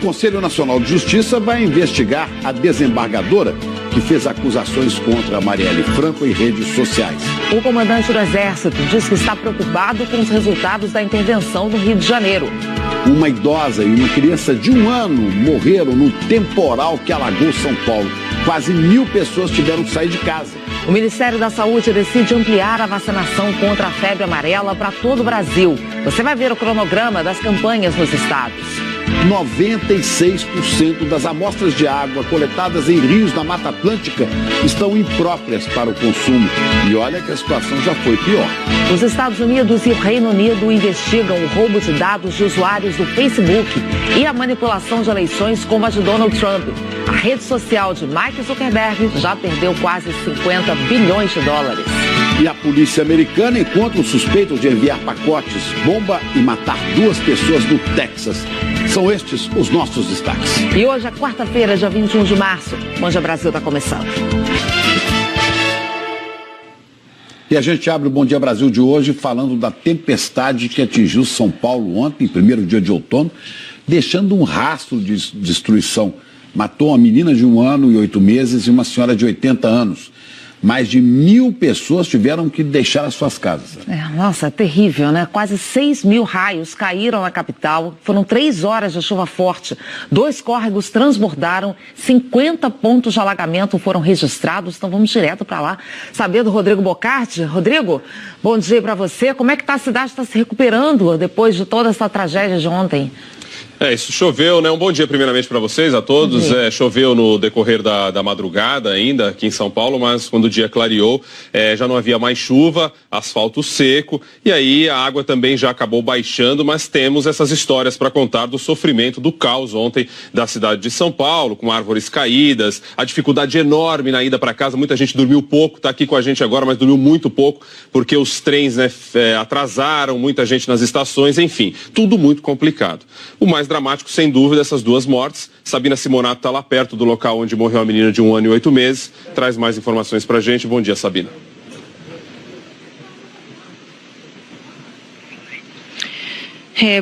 Conselho Nacional de Justiça vai investigar a desembargadora que fez acusações contra Marielle Franco em redes sociais. O comandante do Exército diz que está preocupado com os resultados da intervenção no Rio de Janeiro. Uma idosa e uma criança de 1 ano morreram no temporal que alagou São Paulo. Quase 1.000 pessoas tiveram que sair de casa. O Ministério da Saúde decide ampliar a vacinação contra a febre amarela para todo o Brasil. Você vai ver o cronograma das campanhas nos estados. 96% das amostras de água coletadas em rios da Mata Atlântica estão impróprias para o consumo. E olha que a situação já foi pior. Os Estados Unidos e o Reino Unido investigam o roubo de dados de usuários do Facebook e a manipulação de eleições como a de Donald Trump. A rede social de Mark Zuckerberg já perdeu quase 50 bilhões de dólares. E a polícia americana encontra os suspeitos de enviar pacotes, bomba e matar 2 pessoas no Texas. São estes os nossos destaques. E hoje é quarta-feira, dia 21 de março. Bom Dia Brasil está começando. E a gente abre o Bom Dia Brasil de hoje falando da tempestade que atingiu São Paulo ontem, primeiro dia de outono, deixando um rastro de destruição. Matou uma menina de 1 ano e 8 meses e uma senhora de 80 anos. Mais de 1.000 pessoas tiveram que deixar as suas casas. Nossa, é terrível, né? Quase 6.000 raios caíram na capital. Foram 3 horas de chuva forte. 2 córregos transbordaram. 50 pontos de alagamento foram registrados. Então vamos direto para lá saber do Rodrigo Bocardi. Rodrigo, bom dia para você. Como é que a cidade está se recuperando depois de toda essa tragédia de ontem? Isso choveu, né? Um bom dia primeiramente para vocês, a todos. Choveu no decorrer da madrugada ainda aqui em São Paulo, mas quando o dia clareou, já não havia mais chuva, asfalto seco, e aí a água também já acabou baixando, mas temos essas histórias para contar do sofrimento, do caos ontem da cidade de São Paulo, com árvores caídas, a dificuldade enorme na ida para casa, muita gente dormiu pouco, está aqui com a gente agora, mas dormiu muito pouco, porque os trens atrasaram, muita gente nas estações, enfim, tudo muito complicado. O mais dramático, sem dúvida, essas 2 mortes. Sabina Simonato está lá perto do local onde morreu a menina de 1 ano e 8 meses. Traz mais informações para a gente. Bom dia, Sabina.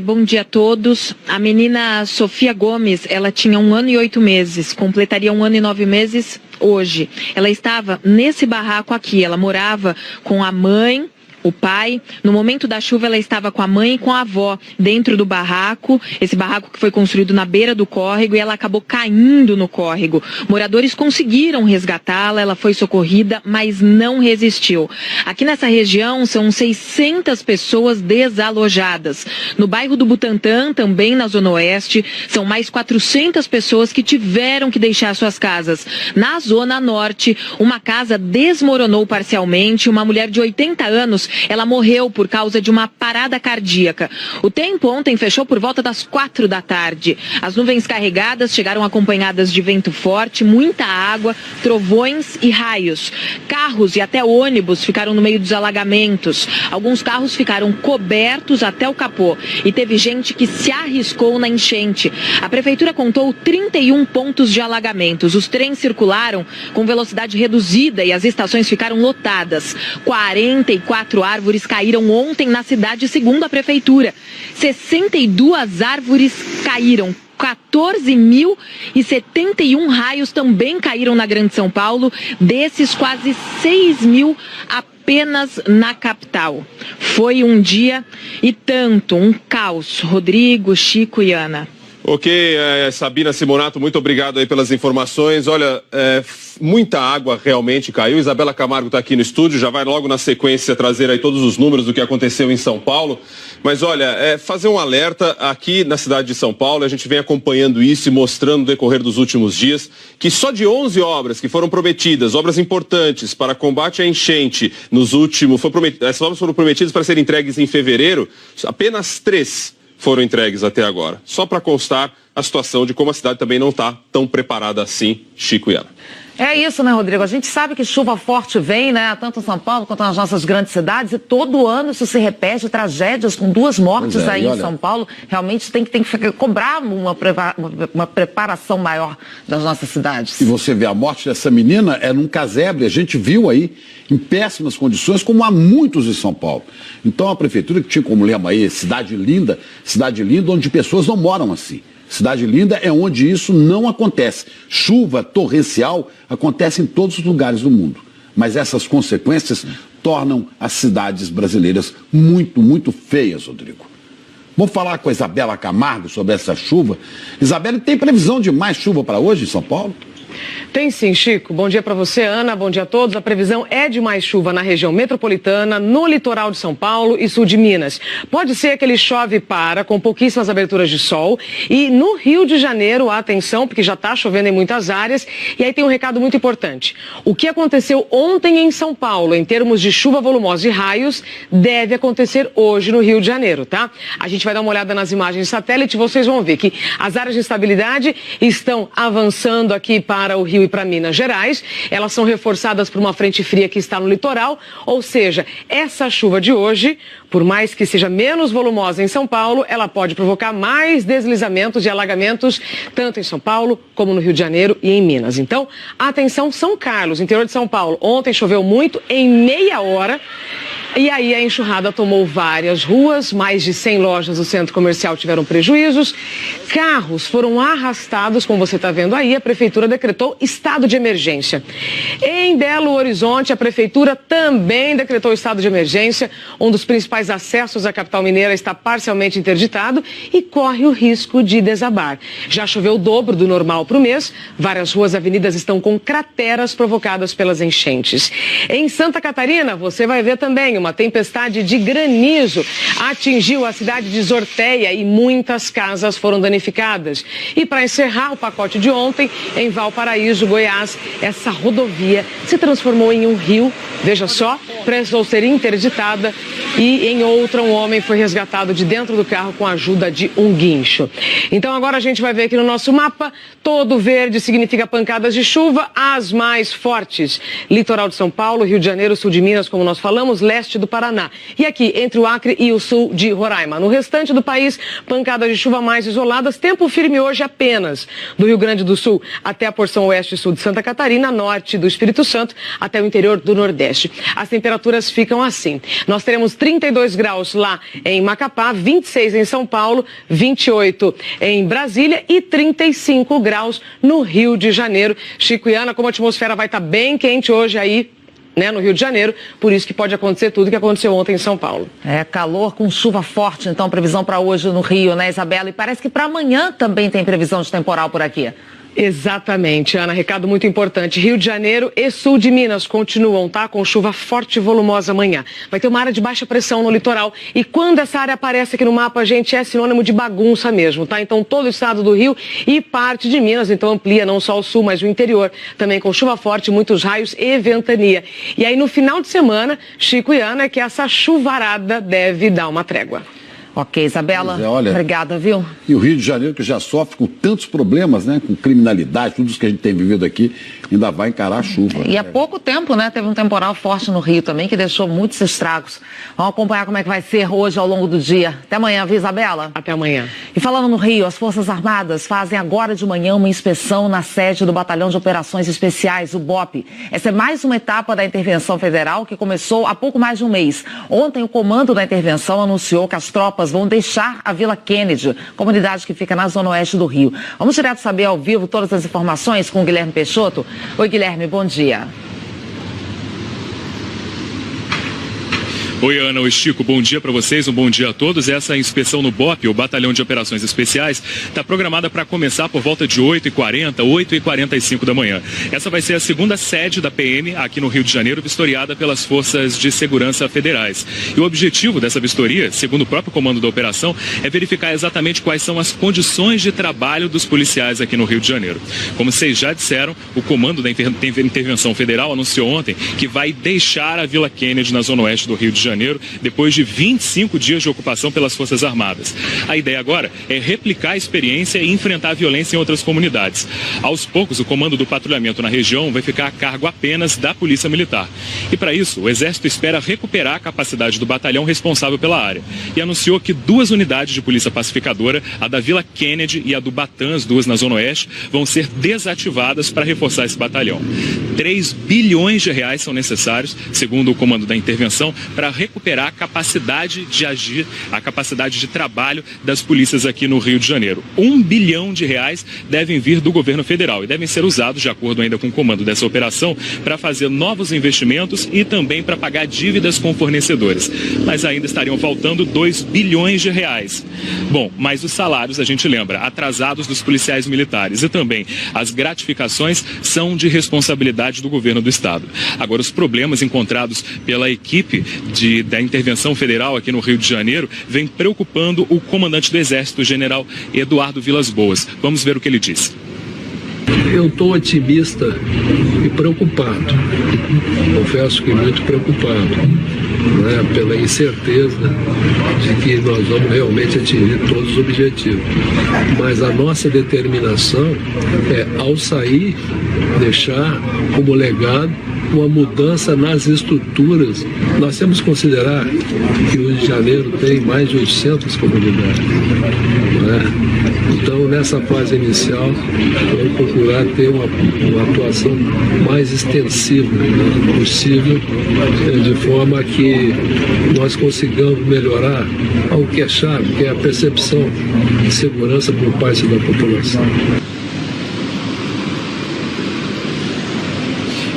Bom dia a todos. A menina Sofia Gomes, ela tinha 1 ano e 8 meses, completaria 1 ano e 9 meses hoje. Ela estava nesse barraco aqui, ela morava com a mãe, o pai. No momento da chuva, ela estava com a mãe e com a avó dentro do barraco, esse barraco que foi construído na beira do córrego, e ela acabou caindo no córrego. Moradores conseguiram resgatá-la, ela foi socorrida, mas não resistiu. Aqui nessa região são 600 pessoas desalojadas. No bairro do Butantã, também na Zona Oeste, são mais 400 pessoas que tiveram que deixar suas casas. Na Zona Norte, uma casa desmoronou parcialmente, uma mulher de 80 anos ela morreu por causa de uma parada cardíaca. O tempo ontem fechou por volta das 4 da tarde. As nuvens carregadas chegaram acompanhadas de vento forte, muita água, trovões e raios. Carros e até ônibus ficaram no meio dos alagamentos. Alguns carros ficaram cobertos até o capô. E teve gente que se arriscou na enchente. A prefeitura contou 31 pontos de alagamentos. Os trens circularam com velocidade reduzida e as estações ficaram lotadas. 44 árvores caíram ontem na cidade, segundo a prefeitura. 62 árvores caíram. 14.071 raios também caíram na Grande São Paulo. Desses, quase 6.000 apenas na capital. Foi um dia e tanto, um caos. Rodrigo, Chico e Ana. Ok, Sabina Simonato, muito obrigado aí pelas informações. Olha, muita água realmente caiu. Isabela Camargo está aqui no estúdio, já vai logo na sequência trazer aí todos os números do que aconteceu em São Paulo. Mas olha, fazer um alerta aqui na cidade de São Paulo, a gente vem acompanhando isso e mostrando no decorrer dos últimos dias que só de 11 obras que foram prometidas, obras importantes para combate à enchente essas obras foram prometidas para serem entregues em fevereiro, apenas 3 foram entregues até agora. Só para constar a situação de como a cidade também não está tão preparada assim, Chico e Ana. É isso, né, Rodrigo? A gente sabe que chuva forte vem, né, tanto em São Paulo quanto nas nossas grandes cidades, e todo ano isso se repete, tragédias com 2 mortes aí em São Paulo. Realmente tem que cobrar uma preparação maior das nossas cidades. E você vê, a morte dessa menina é num casebre, a gente viu aí em péssimas condições, como há muitos em São Paulo. Então a prefeitura, que tinha como lema aí, cidade linda, onde pessoas não moram assim. Cidade Linda é onde isso não acontece. Chuva torrencial acontece em todos os lugares do mundo. Mas essas consequências tornam as cidades brasileiras muito, muito feias, Rodrigo. Vamos falar com a Isabela Camargo sobre essa chuva. Isabela, tem previsão de mais chuva para hoje em São Paulo? Tem sim, Chico. Bom dia para você, Ana. Bom dia a todos. A previsão é de mais chuva na região metropolitana, no litoral de São Paulo e sul de Minas. Pode ser que ele chove e para, com pouquíssimas aberturas de sol. E no Rio de Janeiro, atenção, porque já está chovendo em muitas áreas. E aí tem um recado muito importante. O que aconteceu ontem em São Paulo, em termos de chuva volumosa e raios, deve acontecer hoje no Rio de Janeiro, tá? A gente vai dar uma olhada nas imagens de satélite e vocês vão ver que as áreas de instabilidade estão avançando aqui para o Rio e para Minas Gerais. Elas são reforçadas por uma frente fria que está no litoral, ou seja, essa chuva de hoje, por mais que seja menos volumosa em São Paulo, ela pode provocar mais deslizamentos e alagamentos, tanto em São Paulo como no Rio de Janeiro e em Minas. Então, atenção, São Carlos, interior de São Paulo. Ontem choveu muito, em meia hora. E aí a enxurrada tomou várias ruas, mais de 100 lojas do centro comercial tiveram prejuízos, carros foram arrastados, como você está vendo aí, a prefeitura decretou estado de emergência. Em Belo Horizonte, a prefeitura também decretou estado de emergência, um dos principais acessos à capital mineira está parcialmente interditado e corre o risco de desabar. Já choveu o dobro do normal para o mês, várias ruas e avenidas estão com crateras provocadas pelas enchentes. Em Santa Catarina, você vai ver também uma tempestade de granizo atingiu a cidade de Zorteia e muitas casas foram danificadas. E para encerrar o pacote de ontem, em Valparaíso, Goiás, essa rodovia se transformou em um rio, veja só, precisou ser interditada e em outra um homem foi resgatado de dentro do carro com a ajuda de um guincho. Então agora a gente vai ver aqui no nosso mapa, todo verde significa pancadas de chuva, as mais fortes. Litoral de São Paulo, Rio de Janeiro, sul de Minas, como nós falamos, leste do Paraná. E aqui, entre o Acre e o sul de Roraima. No restante do país, pancadas de chuva mais isoladas, tempo firme hoje apenas do Rio Grande do Sul até a porção oeste e sul de Santa Catarina, norte do Espírito Santo até o interior do Nordeste. As temperaturas ficam assim. Nós teremos 32 graus lá em Macapá, 26 em São Paulo, 28 em Brasília e 35 graus no Rio de Janeiro. Chico e Ana, como a atmosfera vai estar bem quente hoje aí, né, no Rio de Janeiro, por isso que pode acontecer tudo que aconteceu ontem em São Paulo. É, calor com chuva forte, então, previsão para hoje no Rio, né, Isabela? E parece que para amanhã também tem previsão de temporal por aqui. Exatamente, Ana, recado muito importante. Rio de Janeiro e sul de Minas continuam, tá? Com chuva forte e volumosa amanhã. Vai ter uma área de baixa pressão no litoral e quando essa área aparece aqui no mapa, gente, é sinônimo de bagunça mesmo, tá? Então todo o estado do Rio e parte de Minas, então amplia não só o sul, mas o interior, também com chuva forte, muitos raios e ventania. E aí no final de semana, Chico e Ana, é que essa chuvarada deve dar uma trégua. Ok, Isabela, olha, obrigada, viu? E o Rio de Janeiro, que já sofre com tantos problemas, né? Com criminalidade, tudo isso que a gente tem vivido aqui, ainda vai encarar a chuva. E há pouco tempo, né? Teve um temporal forte no Rio também, que deixou muitos estragos. Vamos acompanhar como é que vai ser hoje ao longo do dia. Até amanhã, viu, Isabela? Até amanhã. E falando no Rio, as Forças Armadas fazem agora de manhã uma inspeção na sede do Batalhão de Operações Especiais, o BOP. Essa é mais uma etapa da intervenção federal que começou há pouco mais de um mês. Ontem, o comando da intervenção anunciou que as tropas vão deixar a Vila Kennedy, comunidade que fica na zona oeste do Rio. Vamos direto saber ao vivo todas as informações com o Guilherme Peixoto. Oi, Guilherme, bom dia. Oi, Ana, oi, Chico, bom dia para vocês, um bom dia a todos. Essa inspeção no BOP, o Batalhão de Operações Especiais, está programada para começar por volta de 8h40, 8h45 da manhã. Essa vai ser a segunda sede da PM aqui no Rio de Janeiro, vistoriada pelas Forças de Segurança Federais. E o objetivo dessa vistoria, segundo o próprio comando da operação, é verificar exatamente quais são as condições de trabalho dos policiais aqui no Rio de Janeiro. Como vocês já disseram, o comando da Intervenção Federal anunciou ontem que vai deixar a Vila Kennedy na zona oeste do Rio de Janeiro, depois de 25 dias de ocupação pelas Forças Armadas. A ideia agora é replicar a experiência e enfrentar a violência em outras comunidades. Aos poucos, o comando do patrulhamento na região vai ficar a cargo apenas da Polícia Militar. E para isso, o Exército espera recuperar a capacidade do batalhão responsável pela área. E anunciou que 2 unidades de polícia pacificadora, a da Vila Kennedy e a do Batã, as 2 na Zona Oeste, vão ser desativadas para reforçar esse batalhão. R$ 3 bilhões são necessários, segundo o comando da intervenção, para recuperar a capacidade de agir, a capacidade de trabalho das polícias aqui no Rio de Janeiro. R$1 bilhão devem vir do governo federal e devem ser usados, de acordo ainda com o comando dessa operação, para fazer novos investimentos e também para pagar dívidas com fornecedores. Mas ainda estariam faltando R$2 bilhões. Bom, mas os salários, a gente lembra, atrasados dos policiais militares e também as gratificações são de responsabilidade do governo do estado. Agora, os problemas encontrados pela equipe da intervenção federal aqui no Rio de Janeiro vem preocupando o comandante do Exército, o general Eduardo Vilas Boas. Vamos ver o que ele disse. Eu estou otimista e preocupado, confesso que muito preocupado, né, pela incerteza de que nós vamos realmente atingir todos os objetivos. Mas a nossa determinação é, ao sair, deixar como legado uma mudança nas estruturas. Nós temos que considerar que o Rio de Janeiro tem mais de 800 comunidades, né? Então, nessa fase inicial, vamos procurar ter uma atuação mais extensiva possível, de forma que nós consigamos melhorar algo que é chave, que é a percepção de segurança por parte da população.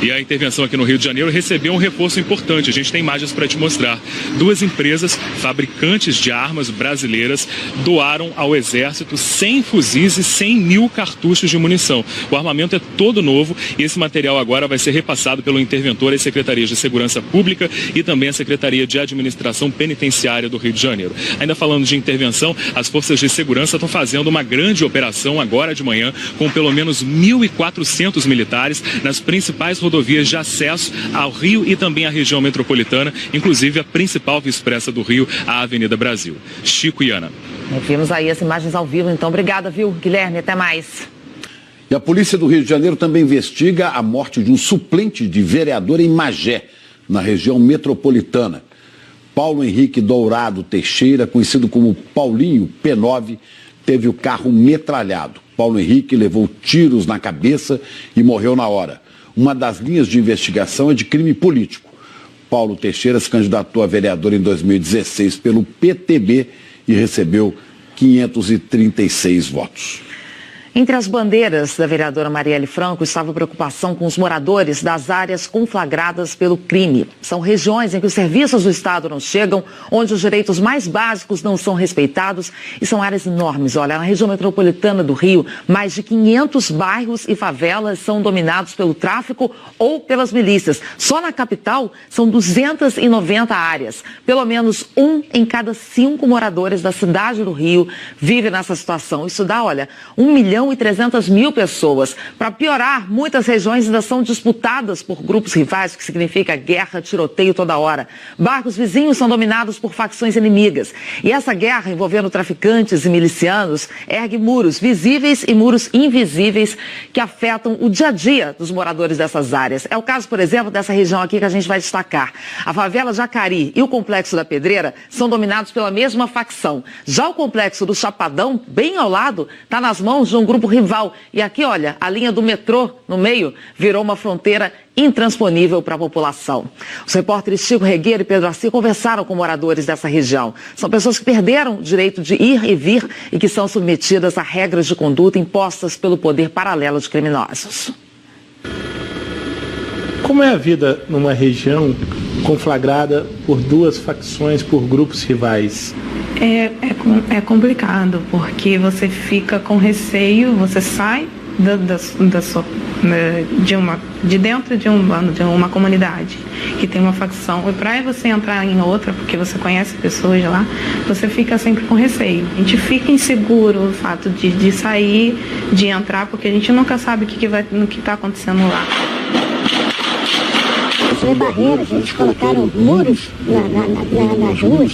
E a intervenção aqui no Rio de Janeiro recebeu um reforço importante. A gente tem imagens para te mostrar. 2 empresas fabricantes de armas brasileiras doaram ao Exército 100 fuzis e 100 mil cartuchos de munição. O armamento é todo novo e esse material agora vai ser repassado pelo interventor às Secretarias de Segurança Pública e também à Secretaria de Administração Penitenciária do Rio de Janeiro. Ainda falando de intervenção, as forças de segurança estão fazendo uma grande operação agora de manhã com pelo menos 1.400 militares nas principais rodovias de acesso ao Rio e também à região metropolitana, inclusive a principal via expressa do Rio, a Avenida Brasil. Chico e Ana. Vimos aí as imagens ao vivo, então. Obrigada, viu, Guilherme? Até mais. E a polícia do Rio de Janeiro também investiga a morte de um suplente de vereador em Magé, na região metropolitana. Paulo Henrique Dourado Teixeira, conhecido como Paulinho P9, teve o carro metralhado. Paulo Henrique levou tiros na cabeça e morreu na hora. Uma das linhas de investigação é de crime político. Paulo Teixeira se candidatou a vereador em 2016 pelo PTB e recebeu 536 votos. Entre as bandeiras da vereadora Marielle Franco estava a preocupação com os moradores das áreas conflagradas pelo crime. São regiões em que os serviços do Estado não chegam, onde os direitos mais básicos não são respeitados e são áreas enormes. Olha, na região metropolitana do Rio, mais de 500 bairros e favelas são dominados pelo tráfico ou pelas milícias. Só na capital são 290 áreas. Pelo menos 1 em cada 5 moradores da cidade do Rio vive nessa situação. Isso dá, olha, 1.300.000 pessoas. Para piorar, muitas regiões ainda são disputadas por grupos rivais, o que significa guerra, tiroteio toda hora. Bairros vizinhos são dominados por facções inimigas. E essa guerra envolvendo traficantes e milicianos ergue muros visíveis e muros invisíveis que afetam o dia a dia dos moradores dessas áreas. É o caso, por exemplo, dessa região aqui que a gente vai destacar. A favela Jacari e o Complexo da Pedreira são dominados pela mesma facção. Já o Complexo do Chapadão, bem ao lado, está nas mãos de um grupo rival. E aqui, olha, a linha do metrô no meio virou uma fronteira intransponível para a população. Os repórteres Chico Regueiro e Pedro Assi conversaram com moradores dessa região. São pessoas que perderam o direito de ir e vir e que são submetidas a regras de conduta impostas pelo poder paralelo de criminosos. Como é a vida numa região conflagrada por 2 facções, por grupos rivais? É complicado, porque você fica com receio, você sai de dentro de uma comunidade que tem uma facção, e para você entrar em outra, porque você conhece pessoas lá, você fica sempre com receio. A gente fica inseguro o fato de sair, de entrar, porque a gente nunca sabe o que está acontecendo lá. Construir barreiras, eles colocaram muros nas ruas,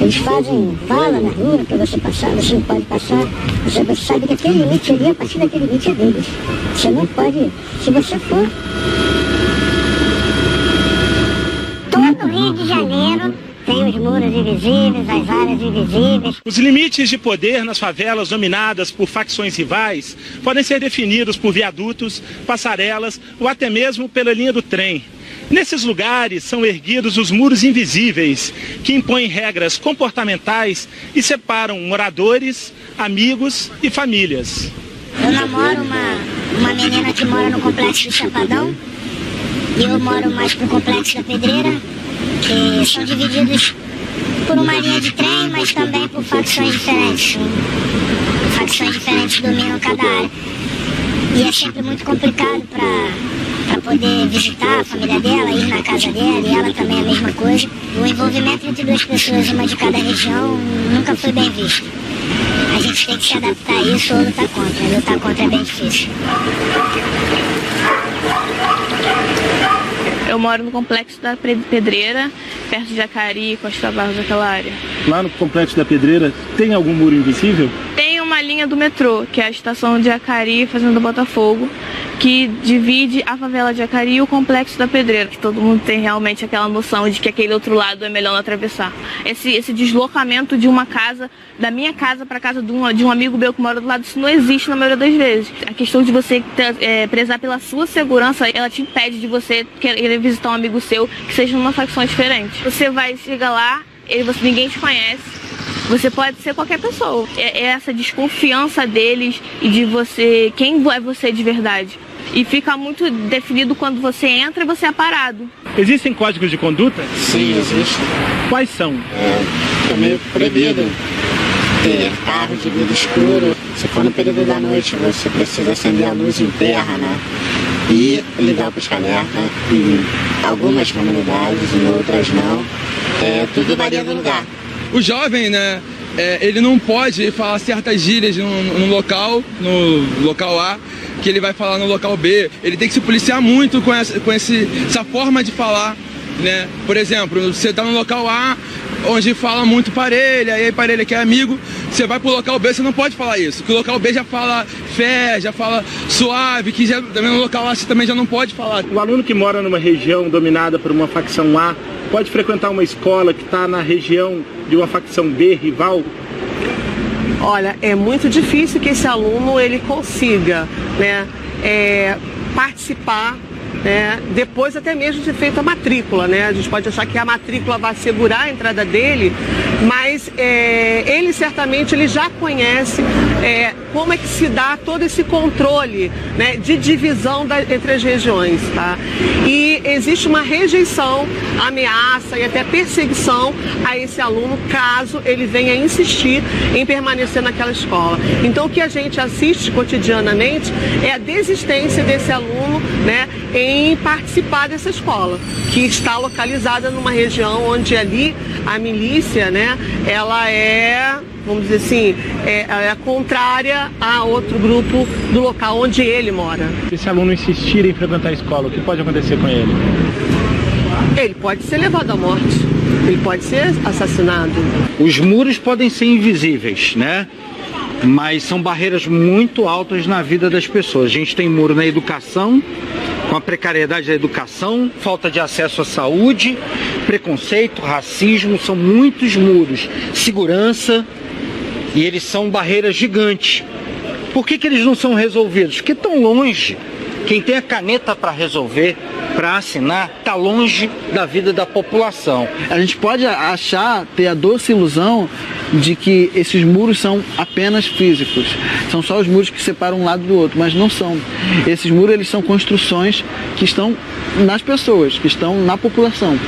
eles fazem vala na rua para você passar, você não pode passar, você sabe que aquele limite ali, a partir daquele limite é deles. Você não pode, se você for. Todo o Rio de Janeiro tem os muros invisíveis, as áreas invisíveis. Os limites de poder nas favelas dominadas por facções rivais podem ser definidos por viadutos, passarelas ou até mesmo pela linha do trem. Nesses lugares são erguidos os muros invisíveis, que impõem regras comportamentais e separam moradores, amigos e famílias. Eu namoro uma menina que mora no Complexo do Chapadão e eu moro mais pro Complexo da Pedreira, que são divididos por uma linha de trem, mas também por facções diferentes. Facções diferentes dominam cada área. E é sempre muito complicado para poder visitar a família dela, ir na casa dela, e ela também é a mesma coisa. O envolvimento entre duas pessoas, uma de cada região, nunca foi bem visto. A gente tem que se adaptar a isso ou lutar contra. Lutar contra é bem difícil. Eu moro no Complexo da Pedreira, perto de Jacari, Costa Barros, aquela área. Lá no Complexo da Pedreira, tem algum muro invisível? Tem uma linha do metrô, que é a estação de Jacari, Fazenda Botafogo, que divide a favela de Jacari e o Complexo da Pedreira. Que todo mundo tem realmente aquela noção de que aquele outro lado é melhor não atravessar. Esse deslocamento de uma casa, da minha casa para a casa de um amigo meu que mora do lado, isso não existe na maioria das vezes. A questão de você prezar pela sua segurança, ela te impede de você querer visitar um amigo seu que seja numa facção diferente. Você vai chegar lá, ninguém te conhece. Você pode ser qualquer pessoa. É essa desconfiança deles e de você, quem é você de verdade. E fica muito definido quando você entra e você é parado. Existem códigos de conduta? Sim, existem. Quais são? É meio proibido ter carro de vidro escuro. Se for no período da noite, você precisa acender a luz inteira, né? E ligar o pisca-alerta. Em algumas comunidades, em outras não. Tudo varia do lugar. O jovem, né, ele não pode falar certas gírias no local A, que ele vai falar no local B. Ele tem que se policiar muito com essa forma de falar, né? Por exemplo, você está no local A, onde fala muito parelha, e aí parelha que é amigo, você vai pro local B, você não pode falar isso, porque o local B já fala fé, já fala suave, que já, também no local A você também já não pode falar. O aluno que mora numa região dominada por uma facção A pode frequentar uma escola que está na região de uma facção B, rival? Olha, é muito difícil que esse aluno ele consiga, né, participar, né, depois até mesmo de ter feito a matrícula, né? A gente pode achar que a matrícula vai assegurar a entrada dele, mas ele certamente já conhece como é que se dá todo esse controle, né, de divisão entre as regiões, tá? E existe uma rejeição, ameaça e até perseguição a esse aluno caso ele venha insistir em permanecer naquela escola. Então o que a gente assiste cotidianamente é a desistência desse aluno, né, em participar dessa escola, que está localizada numa região onde ali a milícia, né, ela vamos dizer assim, é contrária a outro grupo do local onde ele mora. Se esse aluno insistir em frequentar a escola, o que pode acontecer com ele? Ele pode ser levado à morte, ele pode ser assassinado. Os muros podem ser invisíveis, né? Mas são barreiras muito altas na vida das pessoas. A gente tem muro na educação, com a precariedade da educação, falta de acesso à saúde, preconceito, racismo, são muitos muros. Segurança, e eles são barreiras gigantes. Por que eles não são resolvidos? Porque estão longe. Quem tem a caneta para resolver, para assinar, está longe da vida da população. A gente pode ter a doce ilusão de que esses muros são apenas físicos. São só os muros que separam um lado do outro, mas não são. Esses muros, eles são construções que estão nas pessoas, que estão na população.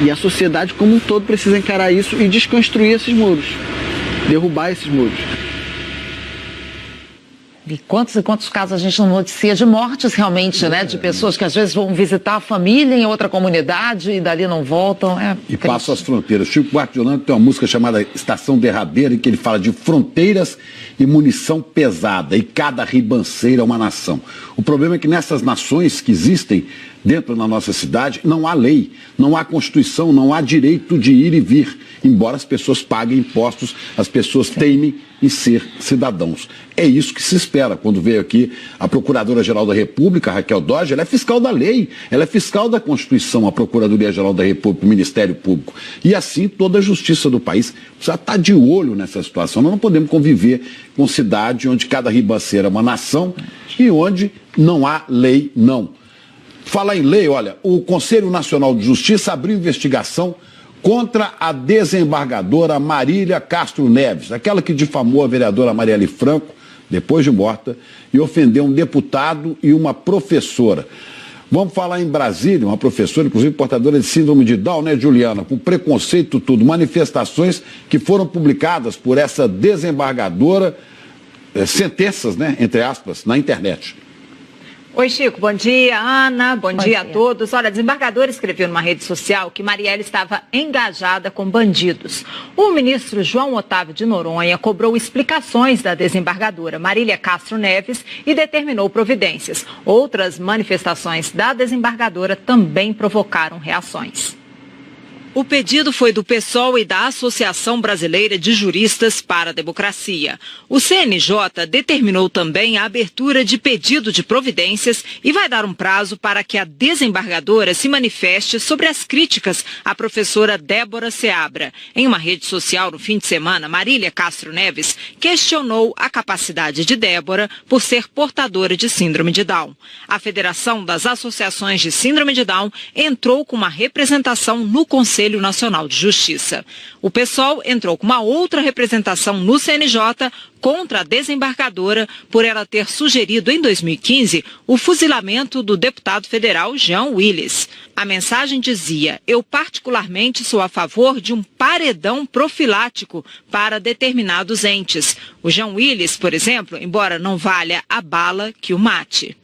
E a sociedade como um todo precisa encarar isso e desconstruir esses muros, derrubar esses muros. E quantos casos a gente não noticia de mortes realmente, né? De pessoas que às vezes vão visitar a família em outra comunidade e dali não voltam. E passam as fronteiras. Chico Buarque de Holanda tem uma música chamada Estação Derradeira, em que ele fala de fronteiras e munição pesada, e cada ribanceira é uma nação. O problema é que nessas nações que existem dentro da nossa cidade, não há lei, não há Constituição, não há direito de ir e vir, embora as pessoas paguem impostos, as pessoas teimem em ser cidadãos. É isso que se espera. Quando veio aqui a Procuradora-Geral da República, Raquel Dodge, ela é fiscal da lei, ela é fiscal da Constituição, a Procuradoria-Geral da República, o Ministério Público. E assim toda a justiça do país precisa estar de olho nessa situação. Nós não podemos conviver com cidade onde cada ribanceira é uma nação e onde não há lei, não. Falar em lei, olha, o Conselho Nacional de Justiça abriu investigação contra a desembargadora Marília Castro Neves, aquela que difamou a vereadora Marielle Franco, depois de morta, e ofendeu um deputado e uma professora. Vamos falar em Brasília, uma professora, inclusive portadora de síndrome de Down, né, Juliana? Com preconceito tudo, manifestações que foram publicadas por essa desembargadora, sentenças, né, entre aspas, na internet. Oi, Chico, bom dia. Ana, bom dia a todos. Olha, a desembargadora escreveu numa rede social que Marielle estava engajada com bandidos. O ministro João Otávio de Noronha cobrou explicações da desembargadora Marília Castro Neves e determinou providências. Outras manifestações da desembargadora também provocaram reações. O pedido foi do PSOL e da Associação Brasileira de Juristas para a Democracia. O CNJ determinou também a abertura de pedido de providências e vai dar um prazo para que a desembargadora se manifeste sobre as críticas à professora Débora Seabra. Em uma rede social no fim de semana, Marília Castro Neves questionou a capacidade de Débora por ser portadora de síndrome de Down. A Federação das Associações de Síndrome de Down entrou com uma representação no Conselho Nacional de Justiça. O PSOL entrou com uma outra representação no CNJ contra a desembargadora por ela ter sugerido em 2015 o fuzilamento do deputado federal Jean Willis. A mensagem dizia: eu particularmente sou a favor de um paredão profilático para determinados entes. O Jean Willis, por exemplo, embora não valha a bala que o mate.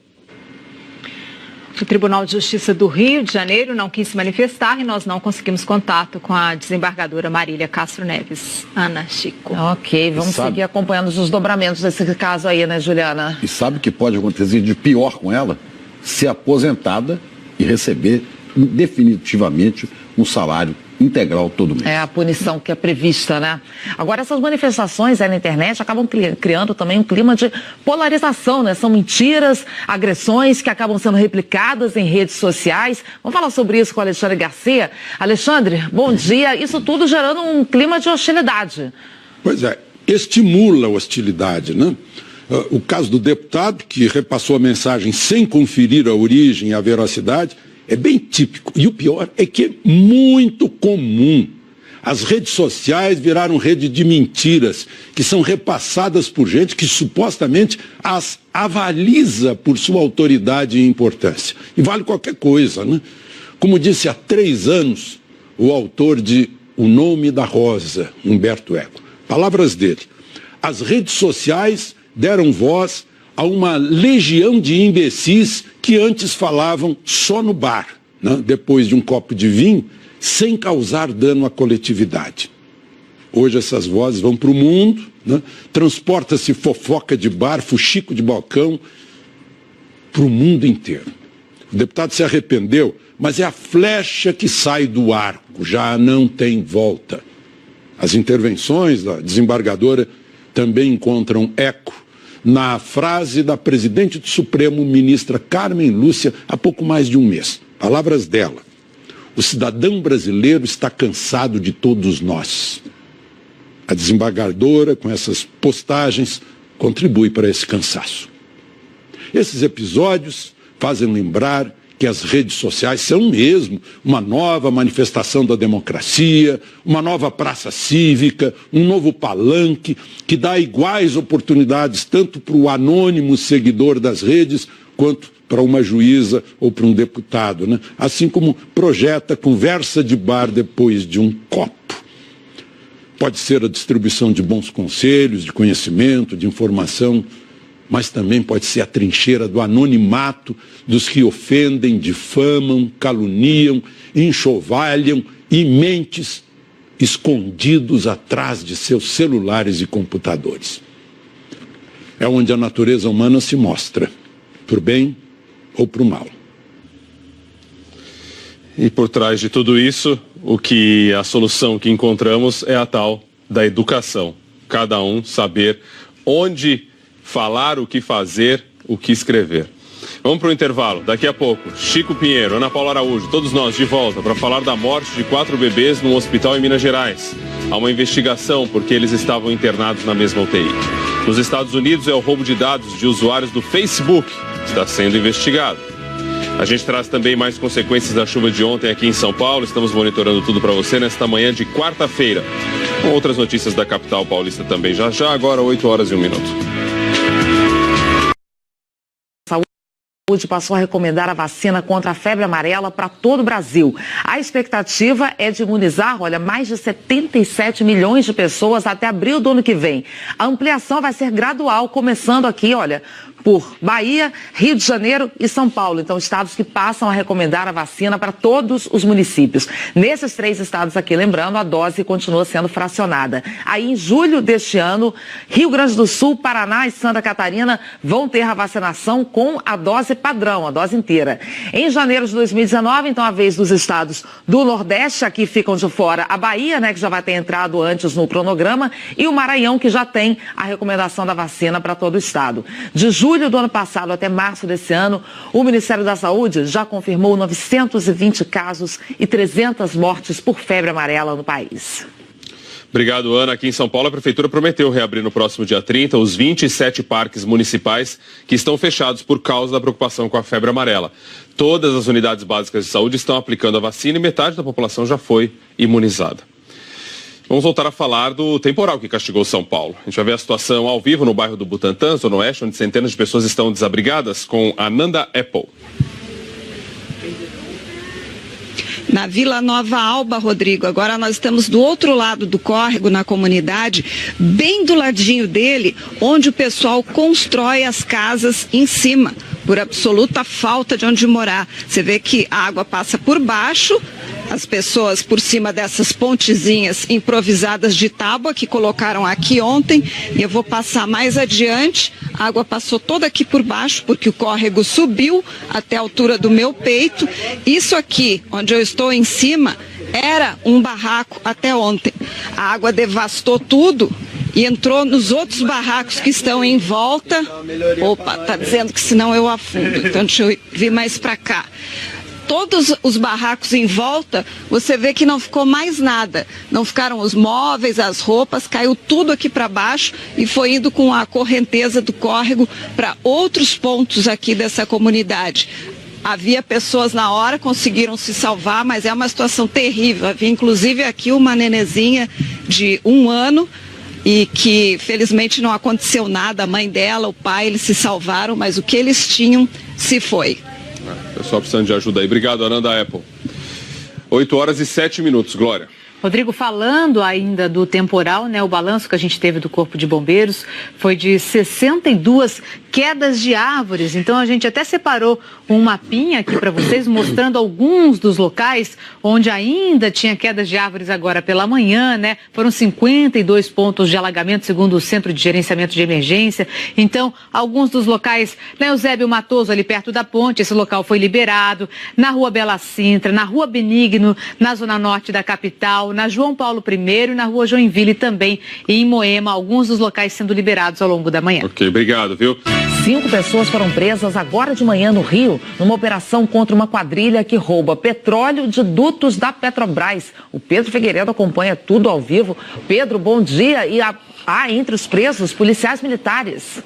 O Tribunal de Justiça do Rio de Janeiro não quis se manifestar e nós não conseguimos contato com a desembargadora Marília Castro Neves. Ana, Chico. Ok, vamos seguir acompanhando os desdobramentos desse caso aí, né, Juliana? E sabe o que pode acontecer de pior com ela? Ser aposentada e receber definitivamente um salário integral todo mês. É a punição que é prevista, né? Agora, essas manifestações aí na internet acabam criando também um clima de polarização, né? São mentiras, agressões que acabam sendo replicadas em redes sociais. Vamos falar sobre isso com o Alexandre Garcia. Alexandre, bom dia. Isso tudo gerando um clima de hostilidade. Pois é, estimula a hostilidade, né? O caso do deputado que repassou a mensagem sem conferir a origem e a veracidade é bem típico. E o pior é que é muito comum. As redes sociais viraram rede de mentiras que são repassadas por gente que supostamente as avaliza por sua autoridade e importância. E vale qualquer coisa, né? Como disse há 3 anos o autor de O Nome da Rosa, Humberto Eco. Palavras dele. As redes sociais deram voz a uma legião de imbecis que antes falavam só no bar, né, depois de um copo de vinho, sem causar dano à coletividade. Hoje essas vozes vão para o mundo, né, transporta-se fofoca de bar, fuxico de balcão, para o mundo inteiro. O deputado se arrependeu, mas é a flecha que sai do arco, já não tem volta. As intervenções da desembargadora também encontram eco na frase da presidente do Supremo, ministra Carmen Lúcia, há pouco mais de um mês. Palavras dela: o cidadão brasileiro está cansado de todos nós. A desembargadora, com essas postagens, contribui para esse cansaço. Esses episódios fazem lembrar que as redes sociais são mesmo uma nova manifestação da democracia, uma nova praça cívica, um novo palanque que dá iguais oportunidades tanto para o anônimo seguidor das redes quanto para uma juíza ou para um deputado, né? Assim como projeta conversa de bar depois de um copo. Pode ser a distribuição de bons conselhos, de conhecimento, de informação, mas também pode ser a trincheira do anonimato dos que ofendem, difamam, caluniam, enxovalham e mentes escondidos atrás de seus celulares e computadores. É onde a natureza humana se mostra, para o bem ou para o mal. E por trás de tudo isso, a solução que encontramos é a tal da educação. Cada um saber onde falar, o que fazer, o que escrever. Vamos para o intervalo. Daqui a pouco, Chico Pinheiro, Ana Paula Araújo, todos nós de volta para falar da morte de 4 bebês num hospital em Minas Gerais. Há uma investigação porque eles estavam internados na mesma UTI. Nos Estados Unidos é o roubo de dados de usuários do Facebook que está sendo investigado. A gente traz também mais consequências da chuva de ontem aqui em São Paulo. Estamos monitorando tudo para você nesta manhã de quarta-feira. Com outras notícias da capital paulista também. Já agora 8h01. Saúde passou a recomendar a vacina contra a febre amarela para todo o Brasil. A expectativa é de imunizar, mais de 77 milhões de pessoas até abril do ano que vem. A ampliação vai ser gradual, começando aqui, por Bahia, Rio de Janeiro e São Paulo. Então, estados que passam a recomendar a vacina para todos os municípios. Nesses 3 estados aqui, lembrando, a dose continua sendo fracionada. Aí, em julho deste ano, Rio Grande do Sul, Paraná e Santa Catarina vão ter a vacinação com a dose padrão, a dose inteira. Em janeiro de 2019, então, a vez dos estados do Nordeste, aqui ficam de fora a Bahia, que já vai ter entrado antes no cronograma, e o Maranhão, que já tem a recomendação da vacina para todo o estado. De julho do ano passado até março desse ano, o Ministério da Saúde já confirmou 920 casos e 300 mortes por febre amarela no país. Obrigado, Ana. Aqui em São Paulo, a Prefeitura prometeu reabrir no próximo dia 30 os 27 parques municipais que estão fechados por causa da preocupação com a febre amarela. Todas as unidades básicas de saúde estão aplicando a vacina e metade da população já foi imunizada. Vamos voltar a falar do temporal que castigou São Paulo. A gente vai ver a situação ao vivo no bairro do Butantã, Zona Oeste, onde centenas de pessoas estão desabrigadas, com a Nanda Apple. Na Vila Nova Alba, Rodrigo. Agora nós estamos do outro lado do córrego, na comunidade, bem do ladinho dele, onde o pessoal constrói as casas em cima, por absoluta falta de onde morar. Você vê que a água passa por baixo, as pessoas por cima dessas pontezinhas improvisadas de tábua que colocaram aqui ontem, e eu vou passar mais adiante. A água passou toda aqui por baixo, porque o córrego subiu até a altura do meu peito. Isso aqui, onde eu estou em cima, era um barraco até ontem. A água devastou tudo e entrou nos outros barracos que estão em volta. Opa, tá dizendo que senão eu afundo, então deixa eu vir mais para cá. Todos os barracos em volta, você vê que não ficou mais nada. Não ficaram os móveis, as roupas, caiu tudo aqui para baixo e foi indo com a correnteza do córrego para outros pontos aqui dessa comunidade. Havia pessoas na hora, conseguiram se salvar, mas é uma situação terrível. Havia inclusive aqui uma nenezinha de 1 ano e que felizmente não aconteceu nada. A mãe dela, o pai, eles se salvaram, mas o que eles tinham se foi. Pessoal precisando de ajuda aí. Obrigado, Ananda Apple. 8h07, Glória. Rodrigo, falando ainda do temporal, o balanço que a gente teve do Corpo de Bombeiros foi de 62 quedas de árvores. Então a gente até separou um mapinha aqui para vocês, mostrando alguns dos locais onde ainda tinha quedas de árvores agora pela manhã, Foram 52 pontos de alagamento, segundo o Centro de Gerenciamento de Emergência. Então, alguns dos locais, na Eusébio Matoso, ali perto da ponte, esse local foi liberado, na Rua Bela Sintra, na Rua Benigno, na Zona Norte da capital, na João Paulo I e na Rua Joinville também, e em Moema, alguns dos locais sendo liberados ao longo da manhã. Ok, obrigado, viu? 5 pessoas foram presas agora de manhã no Rio, numa operação contra uma quadrilha que rouba petróleo de dutos da Petrobras. O Pedro Figueiredo acompanha tudo ao vivo. Pedro, bom dia. E há entre os presos policiais militares.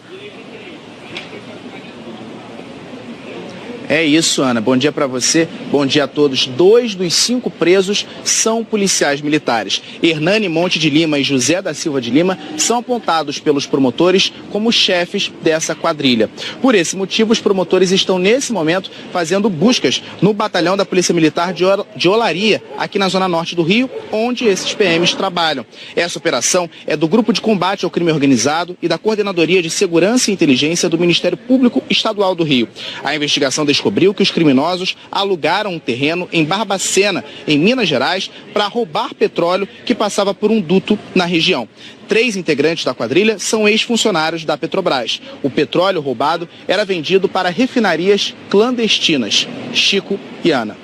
É isso, Ana. Bom dia para você. Bom dia a todos. 2 dos 5 presos são policiais militares. Hernani Monte de Lima e José da Silva de Lima são apontados pelos promotores como chefes dessa quadrilha. Por esse motivo, os promotores estão nesse momento fazendo buscas no batalhão da Polícia Militar de Olaria, aqui na Zona Norte do Rio, onde esses PMs trabalham. Essa operação é do Grupo de Combate ao Crime Organizado e da Coordenadoria de Segurança e Inteligência do Ministério Público Estadual do Rio. A investigação descobriu que os criminosos alugaram um terreno em Barbacena, em Minas Gerais, para roubar petróleo que passava por um duto na região. 3 integrantes da quadrilha são ex-funcionários da Petrobras. O petróleo roubado era vendido para refinarias clandestinas. Chico e Ana.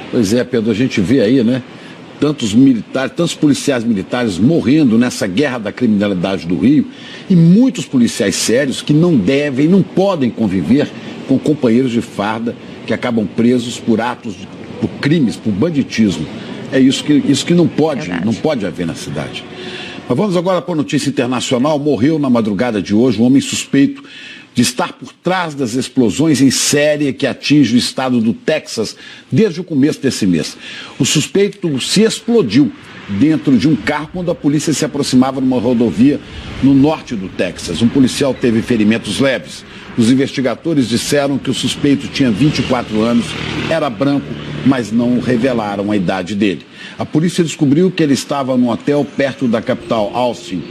Pois é, Pedro, a gente vê aí, tantos militares, tantos policiais militares morrendo nessa guerra da criminalidade do Rio e muitos policiais sérios que não devem, não podem conviver com companheiros de farda que acabam presos por atos, por crimes, por banditismo. É isso que não pode haver na cidade. Mas vamos agora para a notícia internacional. Morreu na madrugada de hoje um homem suspeito de estar por trás das explosões em série que atinge o estado do Texas desde o começo desse mês. O suspeito se explodiu dentro de um carro quando a polícia se aproximava numa rodovia no norte do Texas. Um policial teve ferimentos leves. Os investigadores disseram que o suspeito tinha 24 anos, era branco, mas não revelaram a idade dele. A polícia descobriu que ele estava num hotel perto da capital, Austin.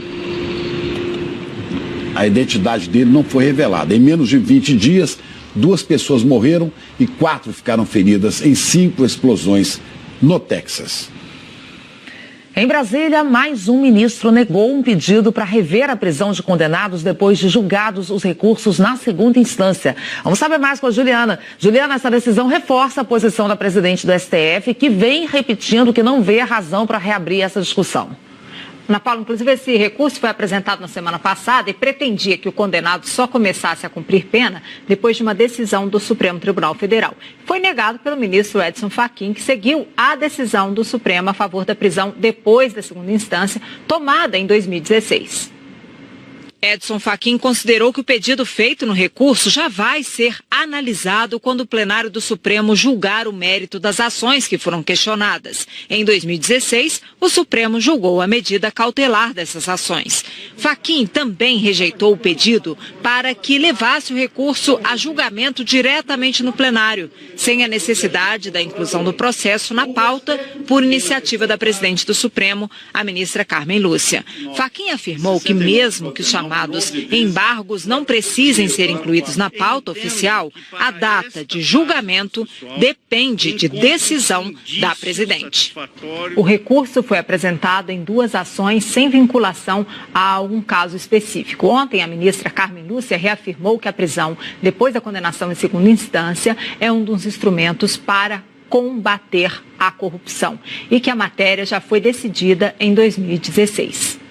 A identidade dele não foi revelada. Em menos de 20 dias, 2 pessoas morreram e 4 ficaram feridas em 5 explosões no Texas. Em Brasília, mais um ministro negou um pedido para rever a prisão de condenados depois de julgados os recursos na segunda instância. Vamos saber mais com a Juliana. Juliana, essa decisão reforça a posição da presidente do STF, que vem repetindo que não vê a razão para reabrir essa discussão. Ana Paula, inclusive esse recurso foi apresentado na semana passada e pretendia que o condenado só começasse a cumprir pena depois de uma decisão do Supremo Tribunal Federal. Foi negado pelo ministro Edson Fachin, que seguiu a decisão do Supremo a favor da prisão depois da segunda instância, tomada em 2016. Edson Fachin considerou que o pedido feito no recurso já vai ser analisado quando o plenário do Supremo julgar o mérito das ações que foram questionadas. Em 2016, o Supremo julgou a medida cautelar dessas ações. Fachin também rejeitou o pedido para que levasse o recurso a julgamento diretamente no plenário, sem a necessidade da inclusão do processo na pauta por iniciativa da presidente do Supremo, a ministra Carmen Lúcia. Fachin afirmou que mesmo que os chamados embargos não precisem ser incluídos na pauta oficial, a data de julgamento depende de decisão da presidente. O recurso foi apresentado em 2 ações sem vinculação a algum caso específico. Ontem, a ministra Carmen Lúcia reafirmou que a prisão, depois da condenação em segunda instância, é um dos instrumentos para combater a corrupção e que a matéria já foi decidida em 2016.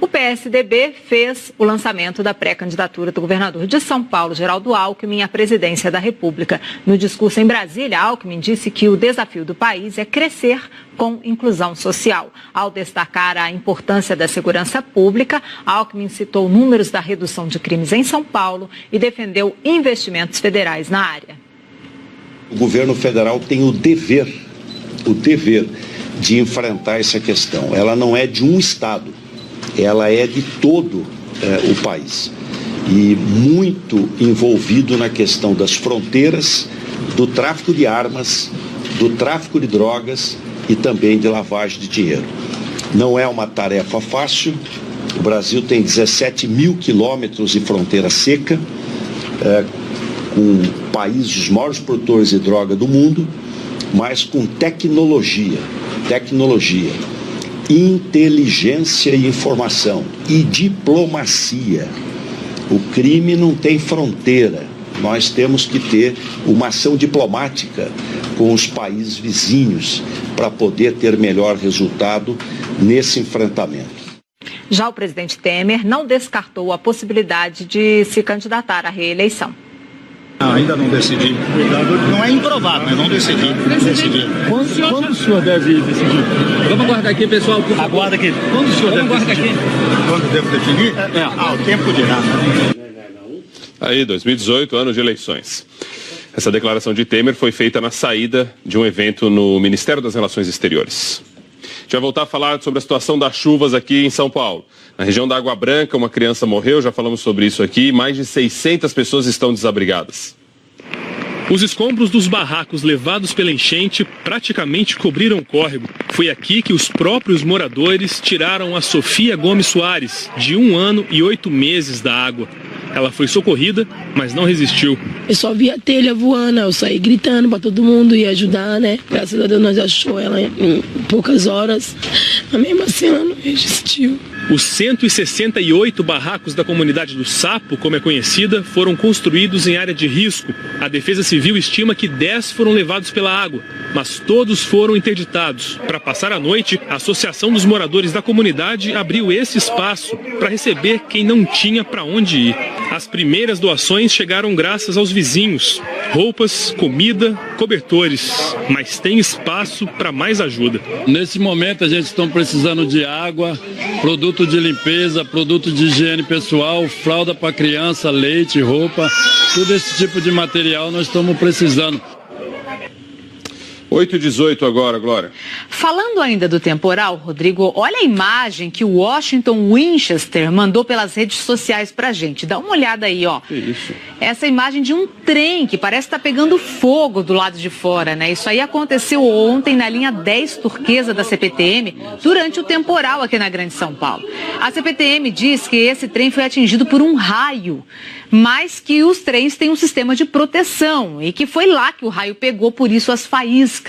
O PSDB fez o lançamento da pré-candidatura do governador de São Paulo, Geraldo Alckmin, à presidência da República. No discurso em Brasília, Alckmin disse que o desafio do país é crescer com inclusão social. Ao destacar a importância da segurança pública, Alckmin citou números da redução de crimes em São Paulo e defendeu investimentos federais na área. O governo federal tem o dever de enfrentar essa questão. Ela não é de um estado. Ela é de todo o país e muito envolvido na questão das fronteiras, do tráfico de armas, do tráfico de drogas e também de lavagem de dinheiro. Não é uma tarefa fácil. O Brasil tem 17 mil quilômetros de fronteira seca, com o país dos maiores produtores de droga do mundo, mas com tecnologia, inteligência e informação e diplomacia. O crime não tem fronteira. Nós temos que ter uma ação diplomática com os países vizinhos para poder ter melhor resultado nesse enfrentamento. Já o presidente Temer não descartou a possibilidade de se candidatar à reeleição. Ainda não decidi. Não é improvável, mas não decidi. Quando o senhor deve decidir? Vamos aguardar aqui, pessoal. Aguarda aqui. Quando o senhor deve decidir? Quando devo definir? O tempo dirá. Aí, 2018, ano de eleições. Essa declaração de Temer foi feita na saída de um evento no Ministério das Relações Exteriores. A gente vai voltar a falar sobre a situação das chuvas aqui em São Paulo. Na região da Água Branca, uma criança morreu, já falamos sobre isso aqui, mais de 600 pessoas estão desabrigadas. Os escombros dos barracos levados pela enchente praticamente cobriram o córrego. Foi aqui que os próprios moradores tiraram a Sofia Gomes Soares, de 1 ano e 8 meses, da água. Ela foi socorrida, mas não resistiu. Eu só vi a telha voando, eu saí gritando para todo mundo ir ajudar, né? Graças a Deus nós achamos ela em poucas horas, mas mesmo assim ela não resistiu. Os 168 barracos da comunidade do Sapo, como é conhecida, foram construídos em área de risco. A Defesa Civil estima que 10 foram levados pela água, mas todos foram interditados. Para passar a noite, a Associação dos Moradores da Comunidade abriu esse espaço para receber quem não tinha para onde ir. As primeiras doações chegaram graças aos vizinhos. Roupas, comida, cobertores. Mas tem espaço para mais ajuda. Nesse momento a gente está precisando de água, produtos produto de limpeza, produto de higiene pessoal, fralda para criança, leite, roupa, todo esse tipo de material nós estamos precisando. 8h18 agora, Glória. Falando ainda do temporal, Rodrigo, olha a imagem que o Washington Winchester mandou pelas redes sociais pra gente. Dá uma olhada aí, ó. Que isso? Essa imagem de um trem que parece estar pegando fogo do lado de fora, né? Isso aí aconteceu ontem na linha 10 turquesa da CPTM, durante o temporal aqui na Grande São Paulo. A CPTM diz que esse trem foi atingido por um raio, mas que os trens têm um sistema de proteção e que foi lá que o raio pegou, por isso as faíscas.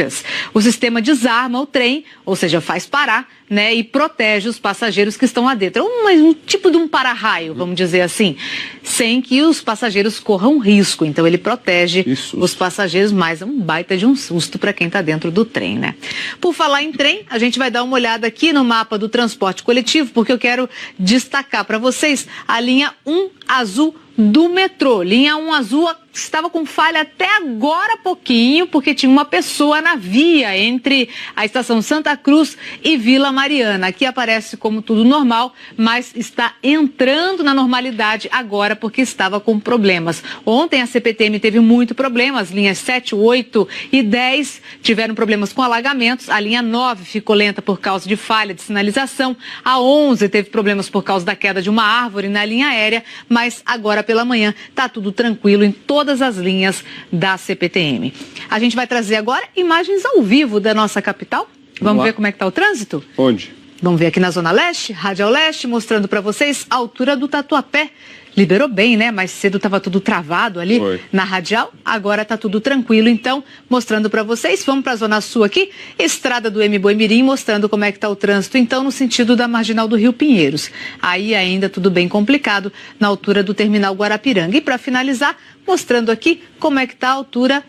O sistema desarma o trem, ou seja, faz parar, né, e protege os passageiros que estão lá dentro. Um tipo de um para-raio, vamos dizer assim, sem que os passageiros corram risco. Então ele protege os passageiros, mas é um baita de um susto para quem está dentro do trem, né? Por falar em trem, a gente vai dar uma olhada aqui no mapa do transporte coletivo, porque eu quero destacar para vocês a linha 1 azul do metrô. Linha 1 azul estava com falha até agora há pouquinho, porque tinha uma pessoa na via entre a estação Santa Cruz e Vila Mariana. Aqui aparece como tudo normal, mas está entrando na normalidade agora porque estava com problemas. Ontem a CPTM teve muito problema, as linhas 7, 8 e 10 tiveram problemas com alagamentos, a linha 9 ficou lenta por causa de falha de sinalização, a 11 teve problemas por causa da queda de uma árvore na linha aérea, mas agora pela manhã está tudo tranquilo em todas as linhas da CPTM. A gente vai trazer agora imagens ao vivo da nossa capital. Vamos ver como é que está o trânsito? Onde? Vamos ver aqui na Zona Leste, Radial Leste, mostrando para vocês a altura do Tatuapé. Liberou bem, né? Mais cedo estava tudo travado ali na Radial, agora está tudo tranquilo. Então, mostrando para vocês, vamos para a Zona Sul aqui, Estrada do Boi-Mirim, mostrando como é que está o trânsito, então, no sentido da Marginal do Rio Pinheiros. Aí ainda tudo bem complicado, na altura do Terminal Guarapiranga. E para finalizar, mostrando aqui como é que está a altura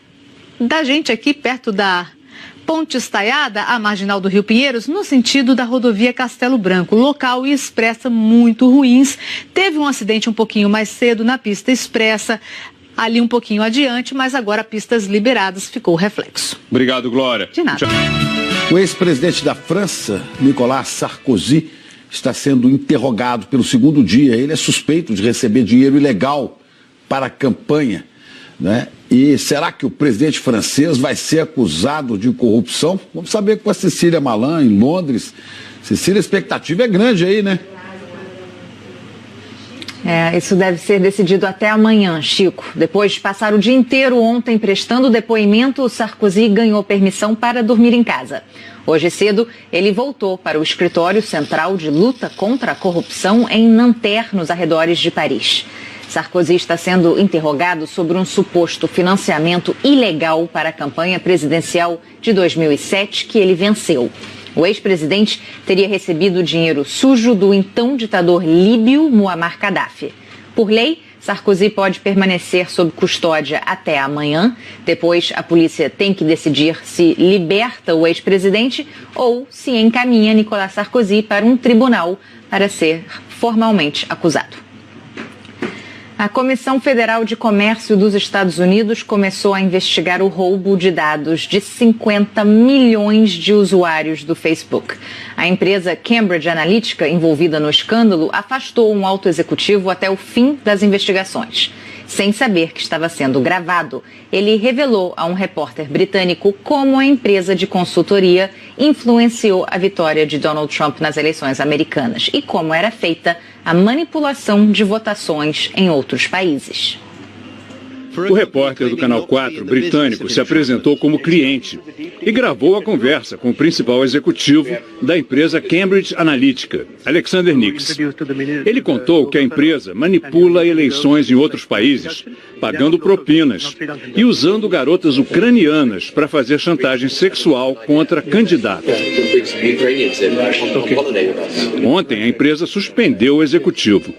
da gente aqui, perto da Ponte Estaiada, a Marginal do Rio Pinheiros, no sentido da rodovia Castelo Branco. Local e expressa muito ruins. Teve um acidente um pouquinho mais cedo na pista expressa, ali um pouquinho adiante, mas agora pistas liberadas, ficou o reflexo. Obrigado, Glória. De nada. O ex-presidente da França, Nicolas Sarkozy, está sendo interrogado pelo segundo dia. Ele é suspeito de receber dinheiro ilegal para a campanha, né? E será que o presidente francês vai ser acusado de corrupção? Vamos saber com a Cecília Malan, em Londres. Cecília, a expectativa é grande aí, né? Isso deve ser decidido até amanhã, Chico. Depois de passar o dia inteiro ontem prestando depoimento, o Sarkozy ganhou permissão para dormir em casa. Hoje cedo, ele voltou para o escritório central de luta contra a corrupção em Nanterre, nos arredores de Paris. Sarkozy está sendo interrogado sobre um suposto financiamento ilegal para a campanha presidencial de 2007 que ele venceu. O ex-presidente teria recebido dinheiro sujo do então ditador líbio Muammar Gaddafi. Por lei, Sarkozy pode permanecer sob custódia até amanhã. Depois, a polícia tem que decidir se liberta o ex-presidente ou se encaminha Nicolas Sarkozy para um tribunal para ser formalmente acusado. A Comissão Federal de Comércio dos Estados Unidos começou a investigar o roubo de dados de 50 milhões de usuários do Facebook. A empresa Cambridge Analytica, envolvida no escândalo, afastou um alto executivo até o fim das investigações. Sem saber que estava sendo gravado, ele revelou a um repórter britânico como a empresa de consultoria influenciou a vitória de Donald Trump nas eleições americanas e como era feita a manipulação de votações em outros países. O repórter do Canal 4 britânico se apresentou como cliente e gravou a conversa com o principal executivo da empresa Cambridge Analytica, Alexander Nix. Ele contou que a empresa manipula eleições em outros países, pagando propinas e usando garotas ucranianas para fazer chantagem sexual contra candidatos. Ontem, a empresa suspendeu o executivo.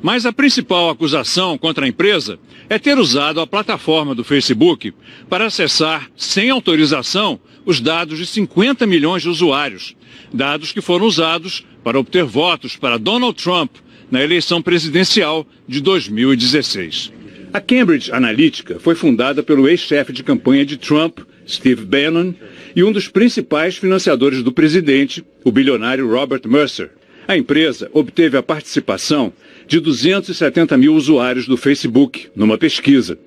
Mas a principal acusação contra a empresa é ter usado a plataforma do Facebook para acessar, sem autorização, os dados de 50 milhões de usuários. Dados que foram usados para obter votos para Donald Trump na eleição presidencial de 2016. A Cambridge Analytica foi fundada pelo ex-chefe de campanha de Trump, Steve Bannon, e um dos principais financiadores do presidente, o bilionário Robert Mercer. A A empresa obteve a participação de 270 mil usuários do Facebook numa pesquisa.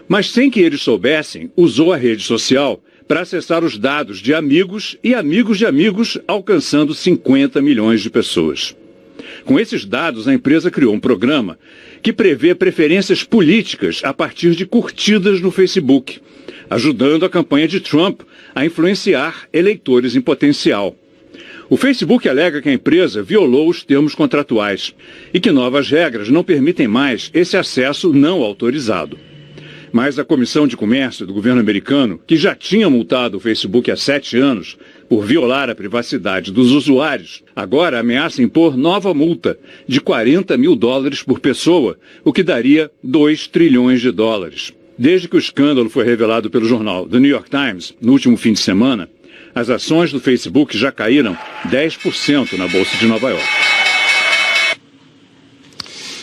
Mas sem que eles soubessem, usou a rede social para acessar os dados de amigos e amigos de amigos, alcançando 50 milhões de pessoas. Com esses dados, a empresa criou um programa que prevê preferências políticas a partir de curtidas no Facebook, ajudando a campanha de Trump a influenciar eleitores em potencial. O Facebook alega que a empresa violou os termos contratuais e que novas regras não permitem mais esse acesso não autorizado. Mas a Comissão de Comércio do governo americano, que já tinha multado o Facebook há 7 anos por violar a privacidade dos usuários, agora ameaça impor nova multa de $40 mil por pessoa, o que daria 2 trilhões de dólares. Desde que o escândalo foi revelado pelo jornal The New York Times, no último fim de semana, as ações do Facebook já caíram 10% na Bolsa de Nova York.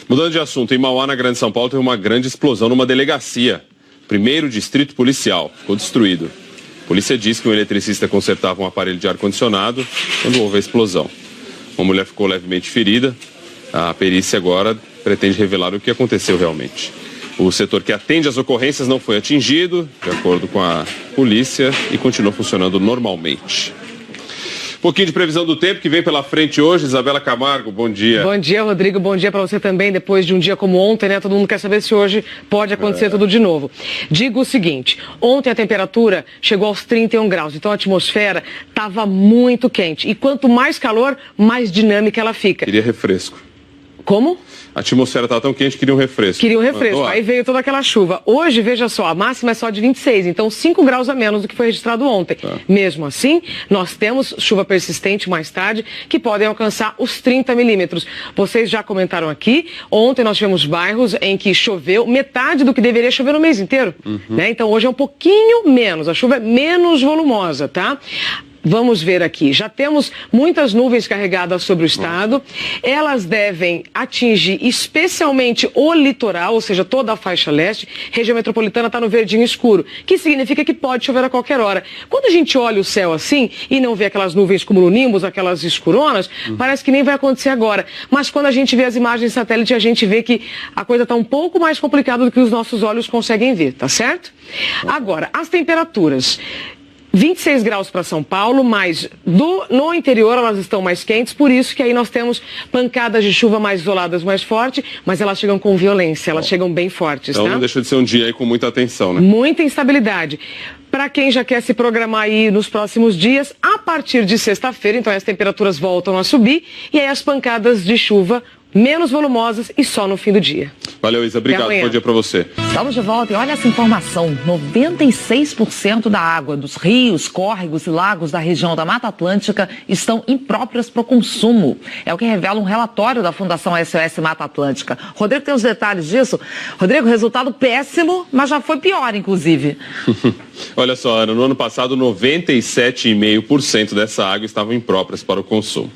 Mudando de assunto, em Mauá, na Grande São Paulo, teve uma grande explosão numa delegacia. Primeiro distrito policial ficou destruído. A polícia diz que um eletricista consertava um aparelho de ar-condicionado quando houve a explosão. Uma mulher ficou levemente ferida. A perícia agora pretende revelar o que aconteceu realmente. O setor que atende às ocorrências não foi atingido, de acordo com a polícia, e continua funcionando normalmente. Um pouquinho de previsão do tempo que vem pela frente hoje. Isabela Camargo, bom dia. Bom dia, Rodrigo. Bom dia para você também. Depois de um dia como ontem, né? Todo mundo quer saber se hoje pode acontecer tudo de novo. Digo o seguinte, ontem a temperatura chegou aos 31 graus, então a atmosfera estava muito quente. E quanto mais calor, mais dinâmica ela fica. Queria refresco. Como? A atmosfera estava tão quente que queria um refresco. Queria um refresco, aí veio toda aquela chuva. Hoje, veja só, a máxima é só de 26, então 5 graus a menos do que foi registrado ontem. Mesmo assim, nós temos chuva persistente mais tarde, que podem alcançar os 30 milímetros. Vocês já comentaram aqui, ontem nós tivemos bairros em que choveu metade do que deveria chover no mês inteiro. Né? Então hoje é um pouquinho menos, a chuva é menos volumosa, tá? Vamos ver aqui, já temos muitas nuvens carregadas sobre o estado, elas devem atingir especialmente o litoral, ou seja, toda a faixa leste. Região metropolitana está no verdinho escuro, que significa que pode chover a qualquer hora. Quando a gente olha o céu assim e não vê aquelas nuvens cumulonimbus, aquelas escuronas, parece que nem vai acontecer agora. Mas quando a gente vê as imagens satélite, a gente vê que a coisa está um pouco mais complicada do que os nossos olhos conseguem ver, tá certo? Agora, as temperaturas. 26 graus para São Paulo, mas no interior elas estão mais quentes, por isso que aí nós temos pancadas de chuva mais isoladas, mais fortes, mas elas chegam com violência, elas chegam bem fortes, então tá? Não deixa de ser um dia aí com muita atenção, né? Muita instabilidade. Para quem já quer se programar aí nos próximos dias, a partir de sexta-feira, então as temperaturas voltam a subir e aí as pancadas de chuva menos volumosas e só no fim do dia. Valeu, Isa. Obrigado. Bom dia para você. Estamos de volta e olha essa informação. 96% da água dos rios, córregos e lagos da região da Mata Atlântica estão impróprias para o consumo. É o que revela um relatório da Fundação SOS Mata Atlântica. Rodrigo tem os detalhes disso. Rodrigo, resultado péssimo, mas já foi pior, inclusive. Olha só, Ana, no ano passado 97,5% dessa água estavam impróprias para o consumo.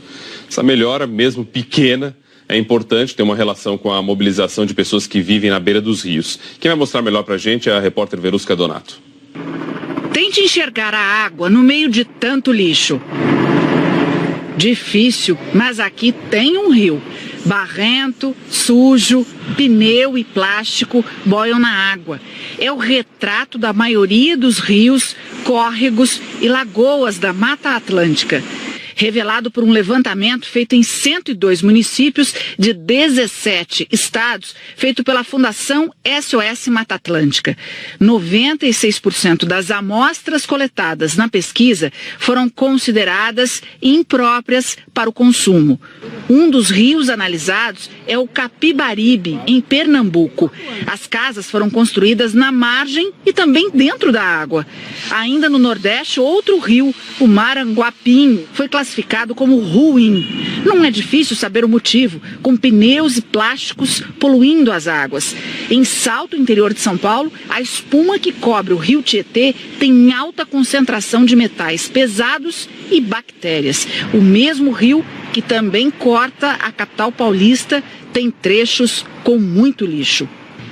Essa melhora, mesmo pequena, é importante ter uma relação com a mobilização de pessoas que vivem na beira dos rios. Quem vai mostrar melhor pra gente é a repórter Verusca Donato. Tente enxergar a água no meio de tanto lixo. Difícil, mas aqui tem um rio. Barrento, sujo, pneu e plástico boiam na água. É o retrato da maioria dos rios, córregos e lagoas da Mata Atlântica. Revelado por um levantamento feito em 102 municípios de 17 estados, feito pela Fundação SOS Mata Atlântica. 96% das amostras coletadas na pesquisa foram consideradas impróprias para o consumo. Um dos rios analisados é o Capibaribe, em Pernambuco. As casas foram construídas na margem e também dentro da água. Ainda no Nordeste, outro rio, o Maranguapinho, foi classificado como ruim. Não é difícil saber o motivo, com pneus e plásticos poluindo as águas. Em Salto, interior de São Paulo, a espuma que cobre o rio Tietê tem alta concentração de metais pesados e bactérias. O mesmo rio que também corta a capital paulista tem trechos com muito lixo.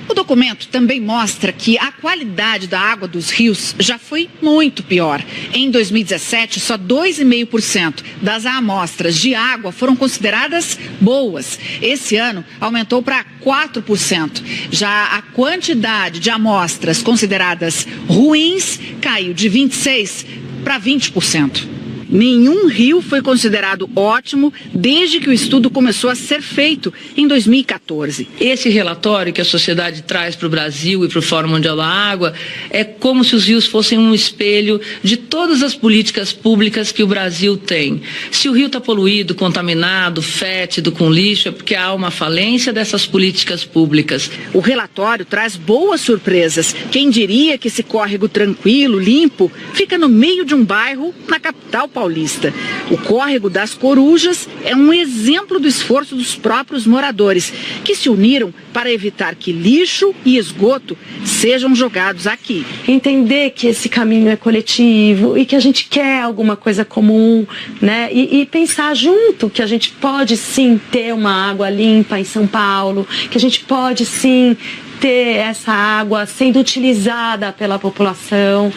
O documento também mostra que a qualidade da água dos rios já foi muito pior. Em 2017, só 2,5% das amostras de água foram consideradas boas. Esse ano, aumentou para 4%. Já a quantidade de amostras consideradas ruins caiu de 26% para 20%. Nenhum rio foi considerado ótimo desde que o estudo começou a ser feito em 2014. Esse relatório que a sociedade traz para o Brasil e para o Fórum Mundial da Água é como se os rios fossem um espelho de todas as políticas públicas que o Brasil tem. Se o rio está poluído, contaminado, fétido, com lixo, é porque há uma falência dessas políticas públicas. O relatório traz boas surpresas. Quem diria que esse córrego tranquilo, limpo, fica no meio de um bairro na capital paulista. O córrego das Corujas é um exemplo do esforço dos próprios moradores, que se uniram para evitar que lixo e esgoto sejam jogados aqui. Entender que esse caminho é coletivo e que a gente quer alguma coisa comum, né? E pensar junto que a gente pode sim ter uma água limpa em São Paulo, que a gente pode sim ter essa água sendo utilizada pela população.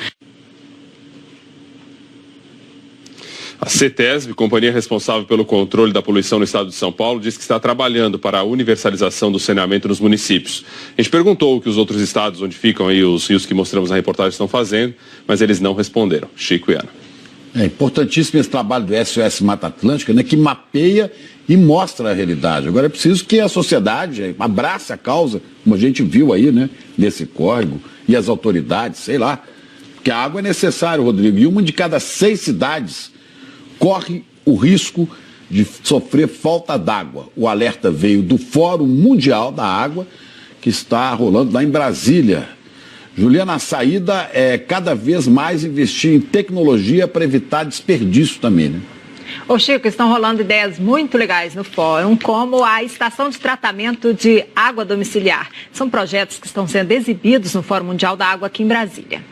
A CETESB, companhia responsável pelo controle da poluição no estado de São Paulo, diz que está trabalhando para a universalização do saneamento nos municípios. A gente perguntou o que os outros estados onde ficam aí os rios que mostramos na reportagem estão fazendo, mas eles não responderam. Chico e Ana. É importantíssimo esse trabalho do SOS Mata Atlântica, né, que mapeia e mostra a realidade. Agora é preciso que a sociedade abrace a causa, como a gente viu aí, né, nesse córrego, e as autoridades, sei lá, porque a água é necessária, Rodrigo, e uma de cada 6 cidades corre o risco de sofrer falta d'água. O alerta veio do Fórum Mundial da Água, que está rolando lá em Brasília. Juliana, a saída é cada vez mais investir em tecnologia para evitar desperdício também, né? Ô Chico, estão rolando ideias muito legais no fórum, como a estação de tratamento de água domiciliar. São projetos que estão sendo exibidos no Fórum Mundial da Água aqui em Brasília.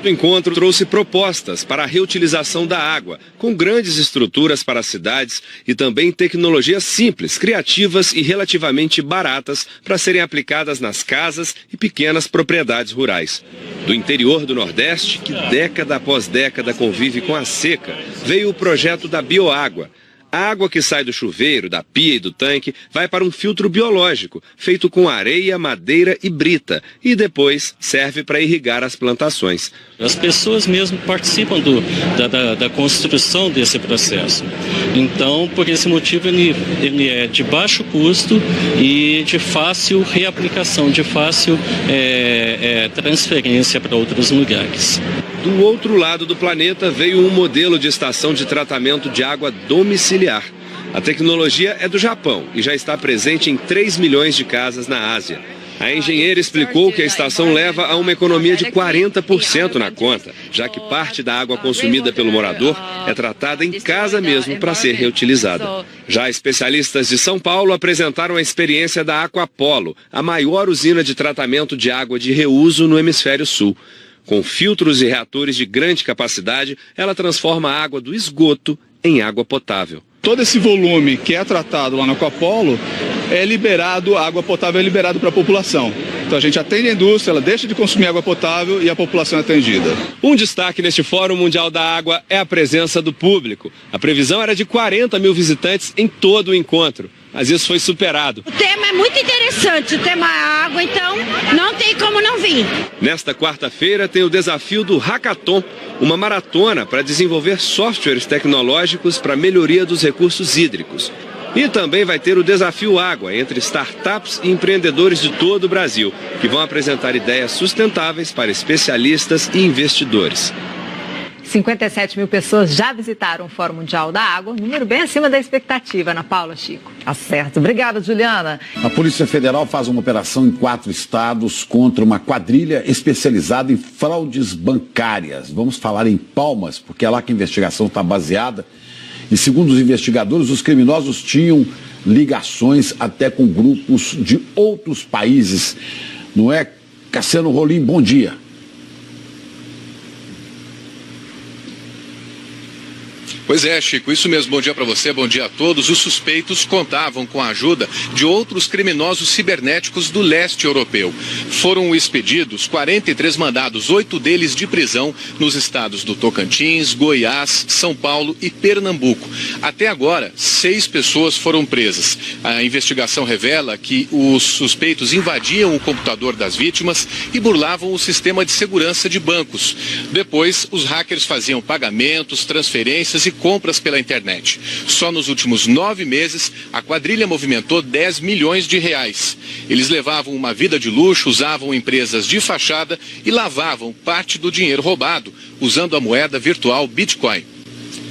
O encontro trouxe propostas para a reutilização da água, com grandes estruturas para as cidades e também tecnologias simples, criativas e relativamente baratas para serem aplicadas nas casas e pequenas propriedades rurais. Do interior do Nordeste, que década após década convive com a seca, veio o projeto da bioágua. A água que sai do chuveiro, da pia e do tanque vai para um filtro biológico, feito com areia, madeira e brita, e depois serve para irrigar as plantações. As pessoas mesmo participam da construção desse processo. Então, por esse motivo, ele é de baixo custo e de fácil reaplicação, de fácil transferência para outros lugares. Do outro lado do planeta veio um modelo de estação de tratamento de água domiciliar. A tecnologia é do Japão e já está presente em 3 milhões de casas na Ásia. A engenheira explicou que a estação leva a uma economia de 40% na conta, já que parte da água consumida pelo morador é tratada em casa mesmo para ser reutilizada. Já especialistas de São Paulo apresentaram a experiência da Aquapolo, a maior usina de tratamento de água de reuso no hemisfério sul. Com filtros e reatores de grande capacidade, ela transforma a água do esgoto em água potável. Todo esse volume que é tratado lá no Aquapolo é liberado, a água potável é liberada para a população. Então a gente atende a indústria, ela deixa de consumir água potável e a população é atendida. Um destaque neste Fórum Mundial da Água é a presença do público. A previsão era de 40 mil visitantes em todo o encontro, mas isso foi superado. O tema é muito interessante, o tema é água, então não tem como não vir. Nesta quarta-feira tem o desafio do Hackathon, uma maratona para desenvolver softwares tecnológicos para a melhoria dos recursos hídricos. E também vai ter o Desafio Água, entre startups e empreendedores de todo o Brasil, que vão apresentar ideias sustentáveis para especialistas e investidores. 57 mil pessoas já visitaram o Fórum Mundial da Água, número bem acima da expectativa, Ana Paula, Chico. Tá certo. Obrigada, Juliana. A Polícia Federal faz uma operação em 4 estados contra uma quadrilha especializada em fraudes bancárias. Vamos falar em Palmas, porque é lá que a investigação está baseada. E segundo os investigadores, os criminosos tinham ligações até com grupos de outros países. Não é? Cassiano Rolim, bom dia. Pois é, Chico, isso mesmo. Bom dia para você, bom dia a todos. Os suspeitos contavam com a ajuda de outros criminosos cibernéticos do leste europeu. Foram expedidos 43 mandados, 8 deles de prisão nos estados do Tocantins, Goiás, São Paulo e Pernambuco. Até agora, 6 pessoas foram presas. A investigação revela que os suspeitos invadiam o computador das vítimas e burlavam o sistema de segurança de bancos. Depois, os hackers faziam pagamentos, transferências e compras pela internet. Só nos últimos 9 meses, a quadrilha movimentou 10 milhões de reais. Eles levavam uma vida de luxo, usavam empresas de fachada e lavavam parte do dinheiro roubado, usando a moeda virtual Bitcoin.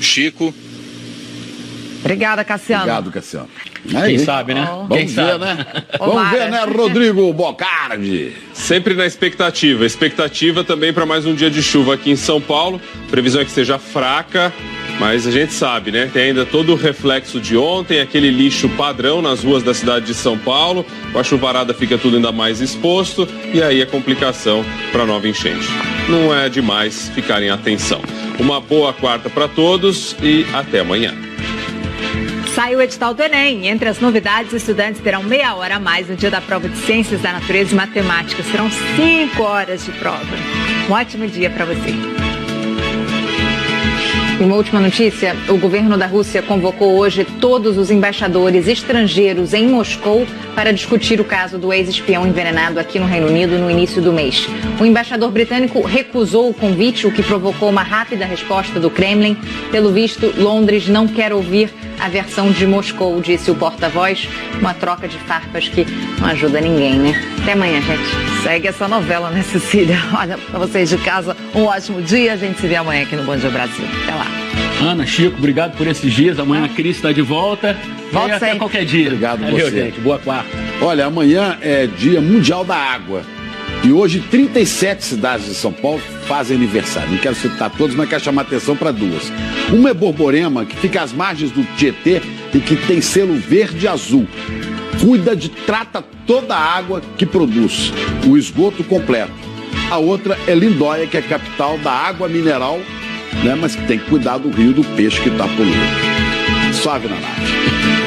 Chico. Obrigada, Cassiano. Obrigado, Cassiano. Quem sabe, né? Vamos ver, né? Vamos ver, né, Rodrigo Bocardi? Sempre na expectativa. Expectativa também para mais um dia de chuva aqui em São Paulo. Previsão é que seja fraca, mas a gente sabe, né? Tem ainda todo o reflexo de ontem, aquele lixo padrão nas ruas da cidade de São Paulo. Com a chuvarada fica tudo ainda mais exposto e aí a complicação para nova enchente. Não é demais ficarem atenção. Uma boa quarta para todos e até amanhã. Saiu o edital do Enem. Entre as novidades, os estudantes terão meia hora a mais no dia da prova de Ciências da Natureza e Matemática. Serão 5 horas de prova. Um ótimo dia para você. E uma última notícia, o governo da Rússia convocou hoje todos os embaixadores estrangeiros em Moscou para discutir o caso do ex-espião envenenado aqui no Reino Unido no início do mês. O embaixador britânico recusou o convite, o que provocou uma rápida resposta do Kremlin. Pelo visto, Londres não quer ouvir a versão de Moscou, disse o porta-voz. Uma troca de farpas que não ajuda ninguém, né? Até amanhã, gente. Segue essa novela, né, Cecília? Olha, pra vocês de casa, um ótimo dia. A gente se vê amanhã aqui no Bom Dia Brasil. Até lá. Ana, Chico, obrigado por esses dias. Amanhã a Cris está de volta. Volta até sempre. Qualquer dia. Obrigado, Valeu, você. gente. Boa quarta. Olha, amanhã é Dia Mundial da Água. E hoje 37 cidades de São Paulo fazem aniversário. Não quero citar todos, mas quero chamar atenção para 2. Uma é Borborema, que fica às margens do Tietê e que tem selo verde e azul. Trata toda a água que produz, o esgoto completo. A outra é Lindóia, que é capital da água mineral, né, mas que tem que cuidar do rio do peixe que está poluído. Suave na nave.